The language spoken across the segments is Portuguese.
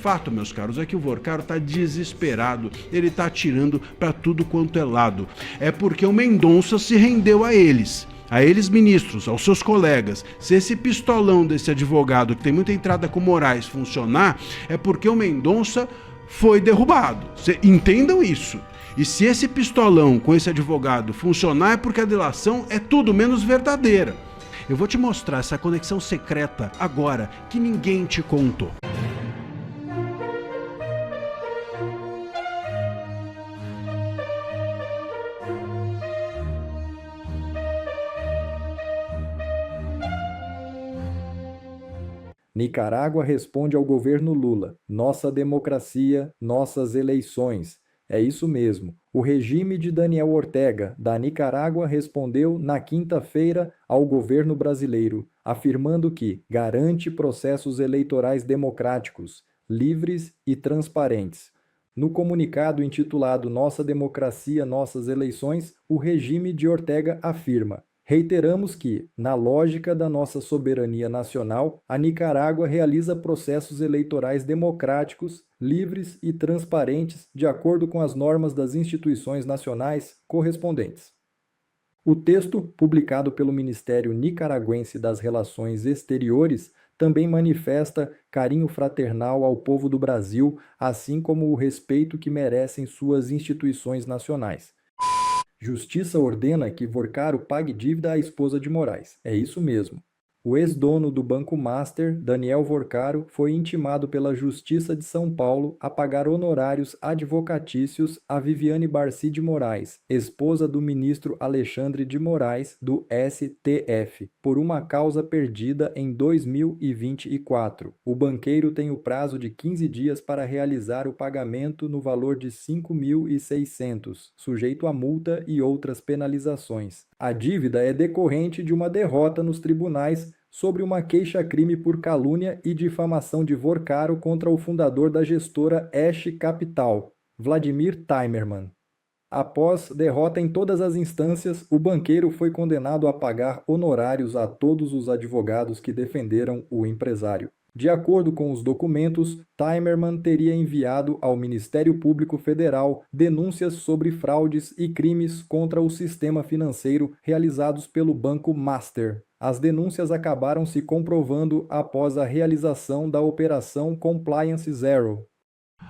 fato, meus caros, é que o Vorcaro está desesperado, ele está atirando para tudo quanto é lado. É porque o Mendonça se rendeu a eles ministros, aos seus colegas. Se esse pistolão desse advogado, que tem muita entrada com Moraes, funcionar, é porque o Mendonça foi derrubado. Entendam isso. E se esse pistolão com esse advogado funcionar, é porque a delação é tudo menos verdadeira. Eu vou te mostrar essa conexão secreta agora, que ninguém te contou. Nicarágua responde ao governo Lula: nossa democracia, nossas eleições. É isso mesmo. O regime de Daniel Ortega, da Nicarágua, respondeu na quinta-feira ao governo brasileiro, afirmando que garante processos eleitorais democráticos, livres e transparentes. No comunicado intitulado Nossa Democracia, Nossas Eleições, o regime de Ortega afirma: reiteramos que, na lógica da nossa soberania nacional, a Nicarágua realiza processos eleitorais democráticos, livres e transparentes, de acordo com as normas das instituições nacionais correspondentes. O texto, publicado pelo Ministério Nicaragüense das Relações Exteriores, também manifesta carinho fraternal ao povo do Brasil, assim como o respeito que merecem suas instituições nacionais. Justiça ordena que Vorcaro pague dívida à esposa de Moraes. É isso mesmo. O ex-dono do Banco Master, Daniel Vorcaro, foi intimado pela Justiça de São Paulo a pagar honorários advocatícios a Viviane Barcy de Moraes, esposa do ministro Alexandre de Moraes, do STF, por uma causa perdida em 2024. O banqueiro tem o prazo de 15 dias para realizar o pagamento no valor de R$ 5.600, sujeito a multa e outras penalizações. A dívida é decorrente de uma derrota nos tribunais sobre uma queixa-crime por calúnia e difamação de Vorcaro contra o fundador da gestora Ash Capital, Vladimir Timerman. Após derrota em todas as instâncias, o banqueiro foi condenado a pagar honorários a todos os advogados que defenderam o empresário. De acordo com os documentos, Timerman teria enviado ao Ministério Público Federal denúncias sobre fraudes e crimes contra o sistema financeiro realizados pelo Banco Master. As denúncias acabaram se comprovando após a realização da Operação Compliance Zero.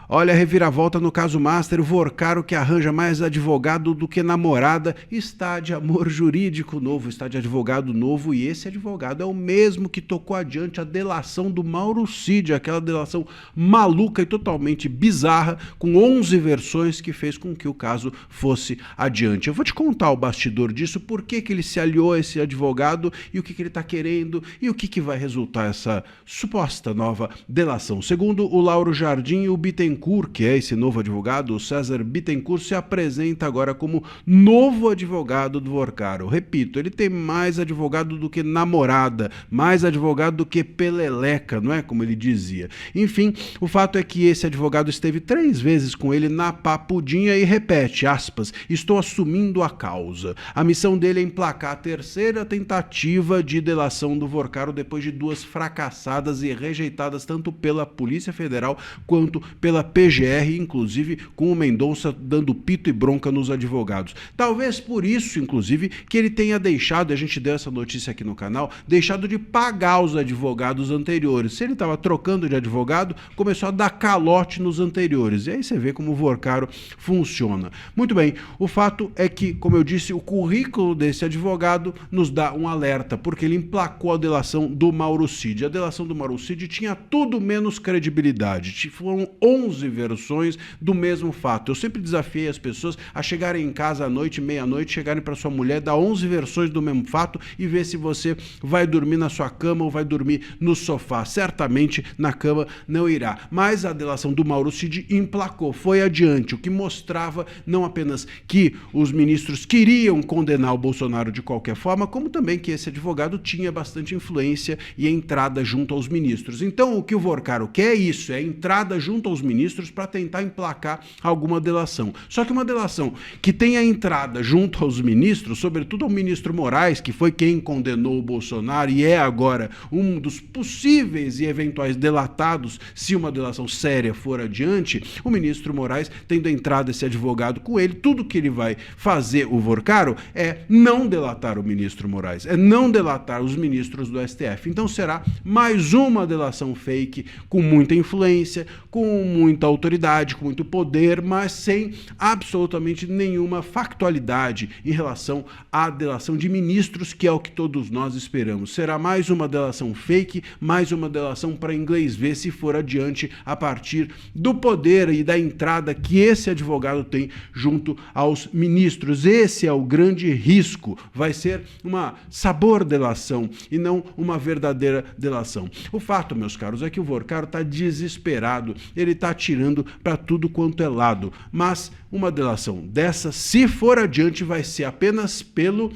Olha a reviravolta no caso Master, o Vorcaro, que arranja mais advogado do que namorada, está de amor jurídico novo, está de advogado novo, e esse advogado é o mesmo que tocou adiante a delação do Mauro Cid, aquela delação maluca e totalmente bizarra, com 11 versões, que fez com que o caso fosse adiante. Eu vou te contar o bastidor disso, por que ele se aliou a esse advogado e o que ele está querendo e o que vai resultar essa suposta nova delação. Segundo o Lauro Jardim e o Bittencourt, que é esse novo advogado, o César Bittencourt, se apresenta agora como novo advogado do Vorcaro. Repito, ele tem mais advogado do que namorada, mais advogado do que peleleca, não é como ele dizia. Enfim, o fato é que esse advogado esteve 3 vezes com ele na papudinha e repete, aspas, estou assumindo a causa. A missão dele é emplacar a 3ª tentativa de delação do Vorcaro depois de 2 fracassadas e rejeitadas tanto pela Polícia Federal quanto pela PGR, inclusive com o Mendonça dando pito e bronca nos advogados. Talvez por isso, inclusive, que ele tenha deixado, a gente deu essa notícia aqui no canal, deixado de pagar os advogados anteriores. Se ele estava trocando de advogado, começou a dar calote nos anteriores. E aí você vê como o Vorcaro funciona. Muito bem, o fato é que, como eu disse, o currículo desse advogado nos dá um alerta, porque ele emplacou a delação do Mauro Cid. A delação do Mauro Cid tinha tudo menos credibilidade. Foram 11 versões do mesmo fato. Eu sempre desafiei as pessoas a chegarem em casa à noite, meia-noite, chegarem para sua mulher, dar 11 versões do mesmo fato e ver se você vai dormir na sua cama ou vai dormir no sofá. Certamente na cama não irá. Mas a delação do Mauro Cid emplacou, foi adiante, o que mostrava não apenas que os ministros queriam condenar o Bolsonaro de qualquer forma, como também que esse advogado tinha bastante influência e entrada junto aos ministros. Então o que o Vorcaro quer é isso, é entrada junto aos ministros ministros para tentar emplacar alguma delação. Só que uma delação que tenha entrada junto aos ministros, sobretudo ao ministro Moraes, que foi quem condenou o Bolsonaro e é agora um dos possíveis e eventuais delatados, se uma delação séria for adiante, o ministro Moraes, tendo entrado esse advogado com ele, tudo que ele vai fazer, o Vorcaro, é não delatar o ministro Moraes, é não delatar os ministros do STF. Então será mais uma delação fake, com muita influência, com muita autoridade, com muito poder, mas sem absolutamente nenhuma factualidade em relação à delação de ministros, que é o que todos nós esperamos. Será mais uma delação fake, mais uma delação para inglês ver se for adiante a partir do poder e da entrada que esse advogado tem junto aos ministros. Esse é o grande risco. Vai ser uma sabor delação e não uma verdadeira delação. O fato, meus caros, é que o Vorcaro está desesperado, ele está atirando para tudo quanto é lado, mas uma delação dessa, se for adiante, vai ser apenas pelo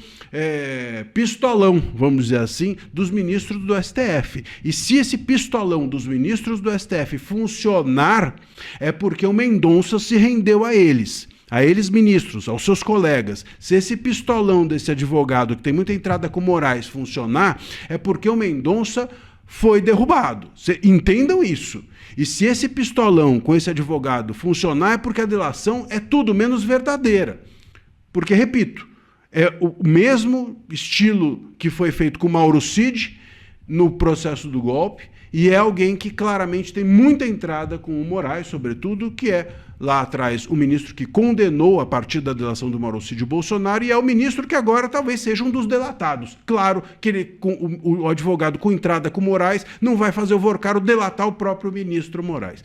pistolão, vamos dizer assim, dos ministros do STF. E se esse pistolão dos ministros do STF funcionar, é porque o Mendonça se rendeu a eles ministros, aos seus colegas. Se esse pistolão desse advogado, que tem muita entrada com Moraes, funcionar, é porque o Mendonça foi derrubado. Entendam isso. E se esse pistolão com esse advogado funcionar, é porque a delação é tudo menos verdadeira. Porque, repito, é o mesmo estilo que foi feito com Mauro Cid no processo do golpe, e é alguém que claramente tem muita entrada com o Moraes, sobretudo, que é lá atrás o ministro que condenou a partir da delação do Mauro Cid Bolsonaro, e é o ministro que agora talvez seja um dos delatados. Claro que ele, o advogado com entrada com Moraes não vai fazer o Vorcaro delatar o próprio ministro Moraes.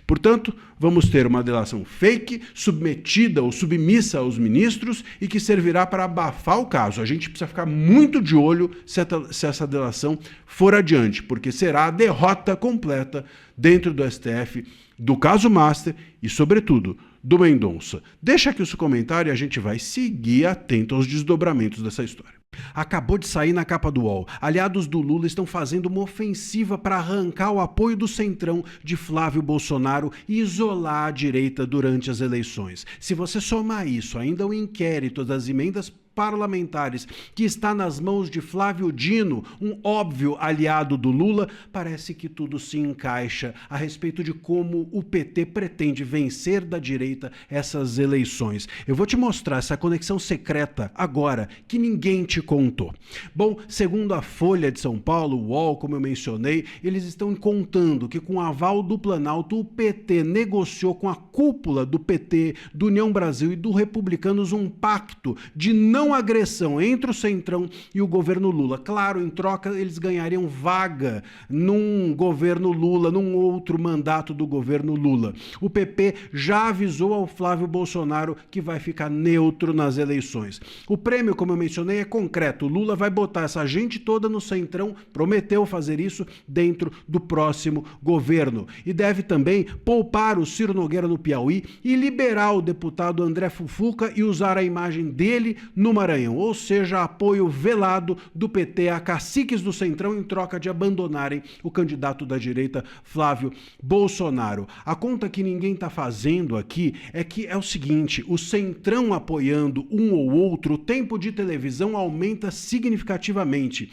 Portanto, vamos ter uma delação fake, submetida ou submissa aos ministros e que servirá para abafar o caso. A gente precisa ficar muito de olho se essa delação for adiante, porque será a derrota completa dentro do STF do caso Master e, sobretudo, do Mendonça. Deixa aqui o seu comentário e a gente vai seguir atento aos desdobramentos dessa história. Acabou de sair na capa do UOL. Aliados do Lula estão fazendo uma ofensiva para arrancar o apoio do Centrão de Flávio Bolsonaro e isolar a direita durante as eleições. Se você somar isso ainda ao inquérito das emendas parlamentares que está nas mãos de Flávio Dino, um óbvio aliado do Lula, parece que tudo se encaixa a respeito de como o PT pretende vencer da direita essas eleições. Eu vou te mostrar essa conexão secreta agora, que ninguém te contou. Bom, segundo a Folha de São Paulo, o UOL, como eu mencionei, eles estão contando que com o aval do Planalto, o PT negociou com a cúpula do PT, do União Brasil e do Republicanos um pacto de não agressão entre o Centrão e o governo Lula. Claro, em troca eles ganhariam vaga num governo Lula, num outro mandato do governo Lula. O PP já avisou ao Flávio Bolsonaro que vai ficar neutro nas eleições. O prêmio, como eu mencionei, é concreto. O Lula vai botar essa gente toda no Centrão, prometeu fazer isso dentro do próximo governo. E deve também poupar o Ciro Nogueira no Piauí e liberar o deputado André Fufuca e usar a imagem dele no Maranhão, ou seja, apoio velado do PT a caciques do Centrão em troca de abandonarem o candidato da direita, Flávio Bolsonaro. A conta que ninguém está fazendo aqui é que é o seguinte: o Centrão apoiando um ou outro, o tempo de televisão aumenta significativamente.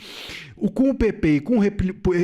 Com o PP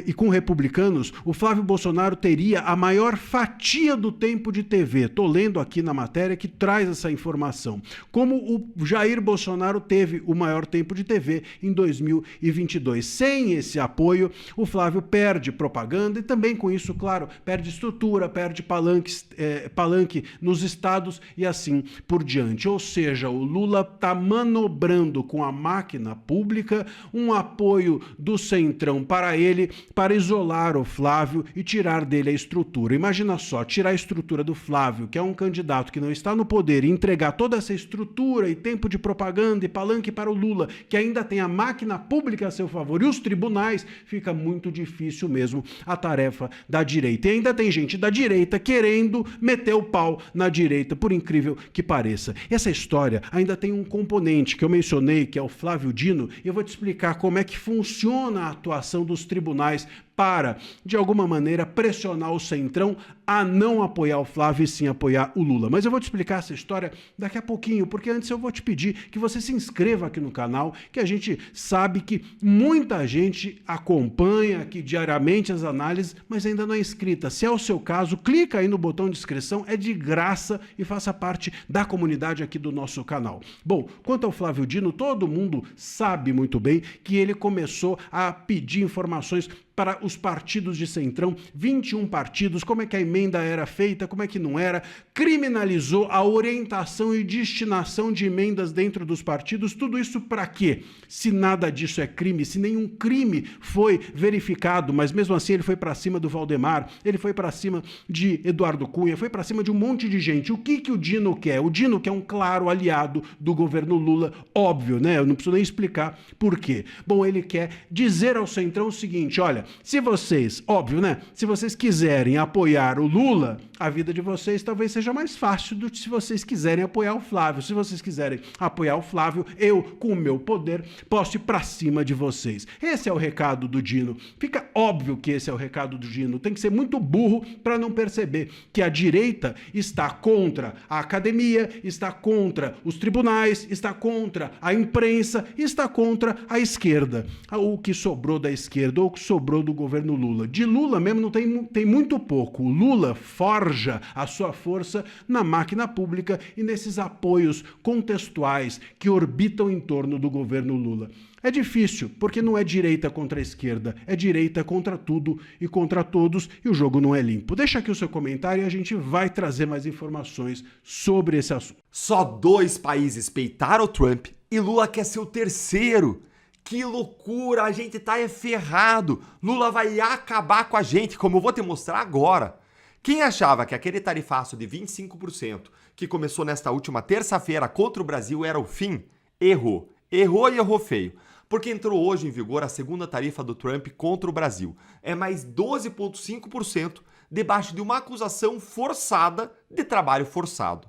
e com republicanos, o Flávio Bolsonaro teria a maior fatia do tempo de TV. Estou lendo aqui na matéria que traz essa informação. Como o Jair Bolsonaro teve o maior tempo de TV em 2022. Sem esse apoio, o Flávio perde propaganda e também com isso, claro, perde estrutura, perde palanque nos estados e assim por diante. Ou seja, o Lula está manobrando com a máquina pública um apoio do Centrão para ele, para isolar o Flávio e tirar dele a estrutura. Imagina só, tirar a estrutura do Flávio, que é um candidato que não está no poder, e entregar toda essa estrutura e tempo de propaganda e palanque para o Lula, que ainda tem a máquina pública a seu favor e os tribunais, fica muito difícil mesmo a tarefa da direita. E ainda tem gente da direita querendo meter o pau na direita, por incrível que pareça. Essa história ainda tem um componente que eu mencionei, que é o Flávio Dino, e eu vou te explicar como é que funciona a atuação dos tribunais para, de alguma maneira, pressionar o Centrão a não apoiar o Flávio e sim apoiar o Lula. Mas eu vou te explicar essa história daqui a pouquinho, porque antes eu vou te pedir que você se inscreva aqui no canal, que a gente sabe que muita gente acompanha aqui diariamente as análises, mas ainda não é inscrita. Se é o seu caso, clica aí no botão de inscrição, é de graça e faça parte da comunidade aqui do nosso canal. Bom, quanto ao Flávio Dino, todo mundo sabe muito bem que ele começou a pedir informações para os partidos de Centrão, 21 partidos, como é que a emenda era feita, como é que não era, criminalizou a orientação e destinação de emendas dentro dos partidos, tudo isso para quê? Se nada disso é crime, se nenhum crime foi verificado, mas mesmo assim ele foi para cima do Valdemar, ele foi para cima de Eduardo Cunha, foi para cima de um monte de gente. O que o Dino quer? O Dino quer um claro aliado do governo Lula, óbvio, né? Eu não preciso nem explicar por quê. Bom, ele quer dizer ao Centrão o seguinte, olha, se vocês, óbvio, né? Se vocês quiserem apoiar o Lula, a vida de vocês talvez seja mais fácil do que se vocês quiserem apoiar o Flávio. Se vocês quiserem apoiar o Flávio, eu, com o meu poder, posso ir pra cima de vocês. Esse é o recado do Dino. Fica óbvio que esse é o recado do Dino. Tem que ser muito burro para não perceber que a direita está contra a academia, está contra os tribunais, está contra a imprensa, está contra a esquerda. O que sobrou da esquerda, ou o que sobrou do governo Lula. De Lula mesmo não tem muito pouco. O Lula forja a sua força na máquina pública e nesses apoios contextuais que orbitam em torno do governo Lula. É difícil, porque não é direita contra a esquerda, é direita contra tudo e contra todos, e o jogo não é limpo. Deixa aqui o seu comentário e a gente vai trazer mais informações sobre esse assunto. Só 2 países peitaram o Trump e Lula quer ser o terceiro. Que loucura, a gente tá ferrado. Lula vai acabar com a gente, como eu vou te mostrar agora. Quem achava que aquele tarifaço de 25% que começou nesta última terça-feira contra o Brasil era o fim, errou. Errou e errou feio. Porque entrou hoje em vigor a segunda tarifa do Trump contra o Brasil. É mais 12,5% debaixo de uma acusação forçada de trabalho forçado.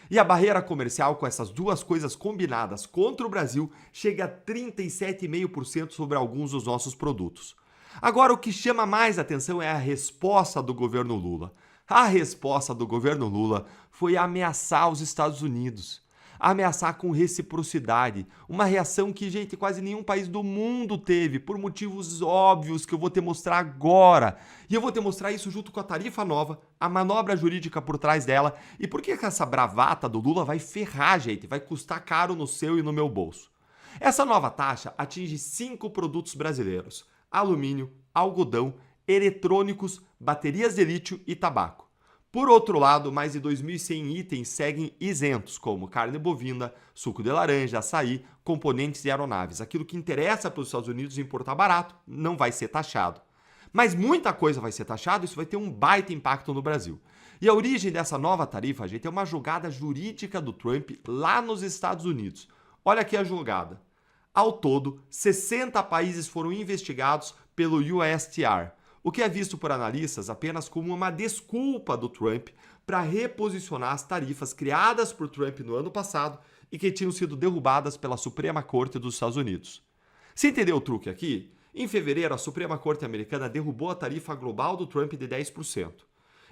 E a barreira comercial com essas duas coisas combinadas contra o Brasil chega a 37,5% sobre alguns dos nossos produtos. Agora, o que chama mais atenção é a resposta do governo Lula. A resposta do governo Lula foi ameaçar os Estados Unidos. Ameaçar com reciprocidade. Uma reação que, gente, quase nenhum país do mundo teve, por motivos óbvios que eu vou te mostrar agora. E eu vou te mostrar isso junto com a tarifa nova, a manobra jurídica por trás dela e por que essa bravata do Lula vai ferrar, gente, vai custar caro no seu e no meu bolso. Essa nova taxa atinge 5 produtos brasileiros: alumínio, algodão, eletrônicos, baterias de lítio e tabaco. Por outro lado, mais de 2.100 itens seguem isentos, como carne bovina, suco de laranja, açaí, componentes de aeronaves. Aquilo que interessa para os Estados Unidos importar barato não vai ser taxado. Mas muita coisa vai ser taxada, isso vai ter um baita impacto no Brasil. E a origem dessa nova tarifa, gente, é uma jogada jurídica do Trump lá nos Estados Unidos. Olha aqui a jogada. Ao todo, 60 países foram investigados pelo USTR, o que é visto por analistas apenas como uma desculpa do Trump para reposicionar as tarifas criadas por Trump no ano passado e que tinham sido derrubadas pela Suprema Corte dos Estados Unidos. Você entendeu o truque aqui? Em fevereiro, a Suprema Corte americana derrubou a tarifa global do Trump de 10%.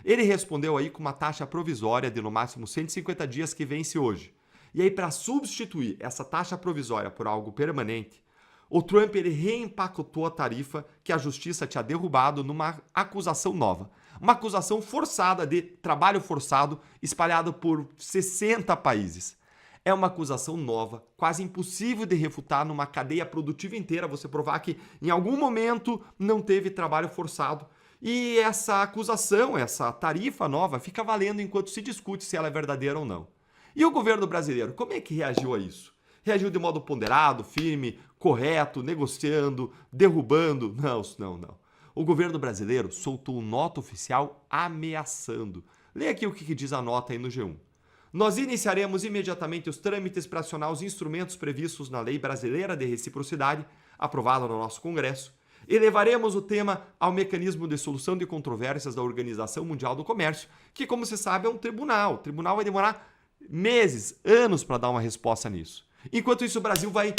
Ele respondeu aí com uma taxa provisória de no máximo 150 dias que vence hoje. E aí, para substituir essa taxa provisória por algo permanente, o Trump ele reempacotou a tarifa que a justiça tinha derrubado numa acusação nova. Uma acusação forçada de trabalho forçado espalhado por 60 países. É uma acusação nova, quase impossível de refutar numa cadeia produtiva inteira, você provar que em algum momento não teve trabalho forçado. E essa acusação, essa tarifa nova, fica valendo enquanto se discute se ela é verdadeira ou não. E o governo brasileiro, como é que reagiu a isso? Reagiu de modo ponderado, firme, correto, negociando, derrubando? Não. O governo brasileiro soltou nota oficial ameaçando. Leia aqui o que diz a nota aí no G1. Nós iniciaremos imediatamente os trâmites para acionar os instrumentos previstos na Lei Brasileira de Reciprocidade, aprovada no nosso Congresso, e levaremos o tema ao mecanismo de solução de controvérsias da Organização Mundial do Comércio, que, como se sabe, é um tribunal. O tribunal vai demorar meses, anos para dar uma resposta nisso. Enquanto isso, o Brasil vai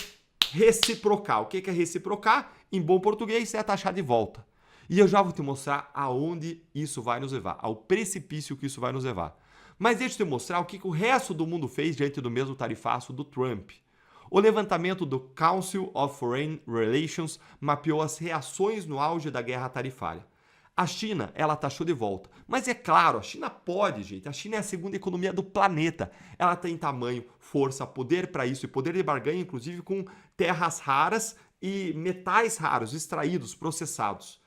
reciprocar. O que é reciprocar? Em bom português, é taxar de volta. E eu já vou te mostrar aonde isso vai nos levar, ao precipício que isso vai nos levar. Mas deixa eu te mostrar o que o resto do mundo fez diante do mesmo tarifaço do Trump. O levantamento do Council of Foreign Relations mapeou as reações no auge da guerra tarifária. A China, ela taxou de volta. Mas é claro, a China pode, gente. A China é a segunda economia do planeta. Ela tem tamanho, força, poder para isso e poder de barganha, inclusive com terras raras e metais raros, extraídos, processados.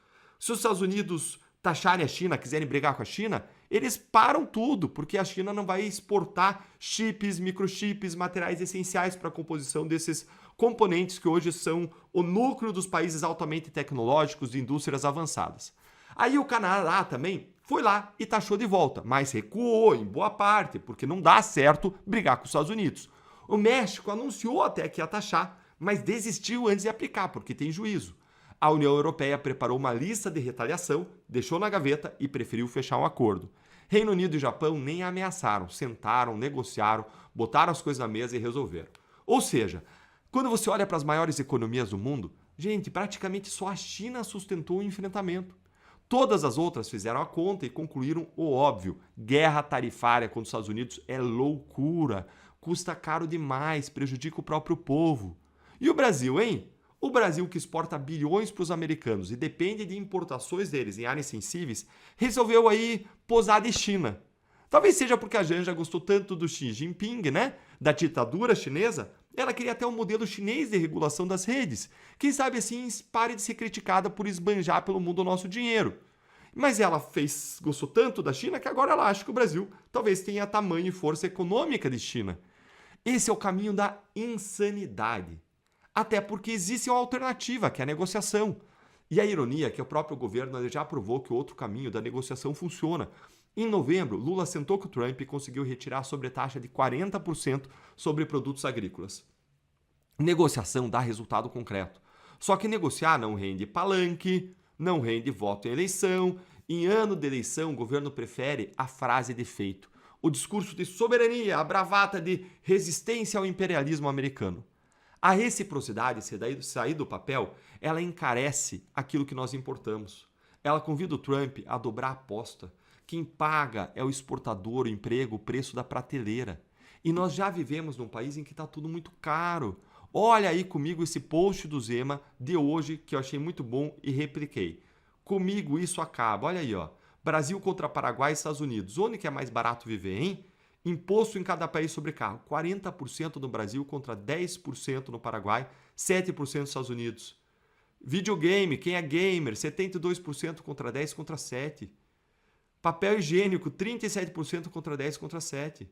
Se os Estados Unidos taxarem a China, quiserem brigar com a China, eles param tudo, porque a China não vai exportar chips, microchips, materiais essenciais para a composição desses componentes que hoje são o núcleo dos países altamente tecnológicos de indústrias avançadas. Aí o Canadá também foi lá e taxou de volta, mas recuou em boa parte, porque não dá certo brigar com os Estados Unidos. O México anunciou até que ia taxar, mas desistiu antes de aplicar, porque tem juízo. A União Europeia preparou uma lista de retaliação, deixou na gaveta e preferiu fechar um acordo. Reino Unido e Japão nem ameaçaram, sentaram, negociaram, botaram as coisas na mesa e resolveram. Ou seja, quando você olha para as maiores economias do mundo, gente, praticamente só a China sustentou o enfrentamento. Todas as outras fizeram a conta e concluíram o óbvio. Guerra tarifária contra os Estados Unidos é loucura, custa caro demais, prejudica o próprio povo. E o Brasil, hein? O Brasil, que exporta bilhões para os americanos e depende de importações deles em áreas sensíveis, resolveu aí posar de China. Talvez seja porque a Janja gostou tanto do Xi Jinping, né? Da ditadura chinesa. Ela queria até um modelo chinês de regulação das redes. Quem sabe assim pare de ser criticada por esbanjar pelo mundo o nosso dinheiro. Mas ela gostou tanto da China que agora ela acha que o Brasil talvez tenha tamanho e força econômica de China. Esse é o caminho da insanidade. Até porque existe uma alternativa, que é a negociação. E a ironia é que o próprio governo já provou que o outro caminho da negociação funciona. Em novembro, Lula sentou com o Trump e conseguiu retirar a sobretaxa de 40% sobre produtos agrícolas. Negociação dá resultado concreto. Só que negociar não rende palanque, não rende voto em eleição. Em ano de eleição, o governo prefere a frase de efeito, o discurso de soberania, a bravata de resistência ao imperialismo americano. A reciprocidade, se sair do papel, ela encarece aquilo que nós importamos. Ela convida o Trump a dobrar a aposta. Quem paga é o exportador, o emprego, o preço da prateleira. E nós já vivemos num país em que está tudo muito caro. Olha aí comigo esse post do Zema de hoje, que eu achei muito bom e repliquei. Comigo isso acaba. Olha aí, ó. Brasil contra Paraguai e Estados Unidos. Onde que é mais barato viver, hein? Imposto em cada país sobre carro. 40% no Brasil contra 10% no Paraguai, 7% nos Estados Unidos. Videogame, quem é gamer, 72% contra 10% contra 7%. Papel higiênico, 37% contra 10% contra 7%.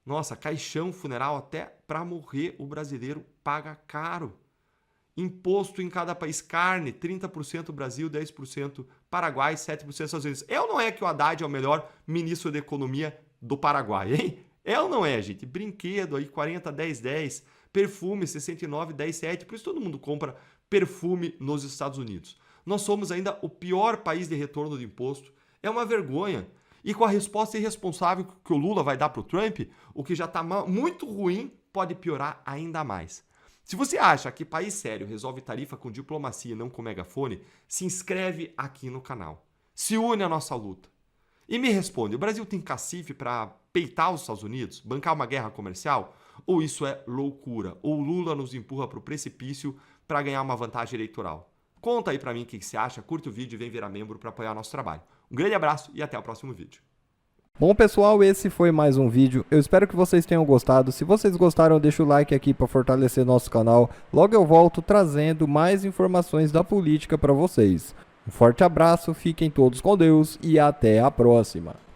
Nossa, caixão funeral, até para morrer o brasileiro paga caro. Imposto em cada país, carne, 30% Brasil, 10% Paraguai, 7% Estados Unidos. É ou não é que o Haddad é o melhor ministro da economia do Paraguai, hein? É ou não é, gente? Brinquedo aí, 40, 10, 10. Perfume, 69, 10, 7. Por isso todo mundo compra perfume nos Estados Unidos. Nós somos ainda o pior país de retorno de imposto. É uma vergonha. E com a resposta irresponsável que o Lula vai dar para o Trump, o que já está muito ruim pode piorar ainda mais. Se você acha que país sério resolve tarifa com diplomacia e não com megafone, se inscreve aqui no canal. Se une à nossa luta. E me responde, o Brasil tem cacife para peitar os Estados Unidos, bancar uma guerra comercial? Ou isso é loucura? Ou o Lula nos empurra para o precipício para ganhar uma vantagem eleitoral? Conta aí para mim o que você acha, curte o vídeo e vem virar membro para apoiar nosso trabalho. Um grande abraço e até o próximo vídeo. Bom, pessoal, esse foi mais um vídeo. Eu espero que vocês tenham gostado. Se vocês gostaram, deixa o like aqui para fortalecer nosso canal. Logo eu volto trazendo mais informações da política para vocês. Um forte abraço, fiquem todos com Deus e até a próxima.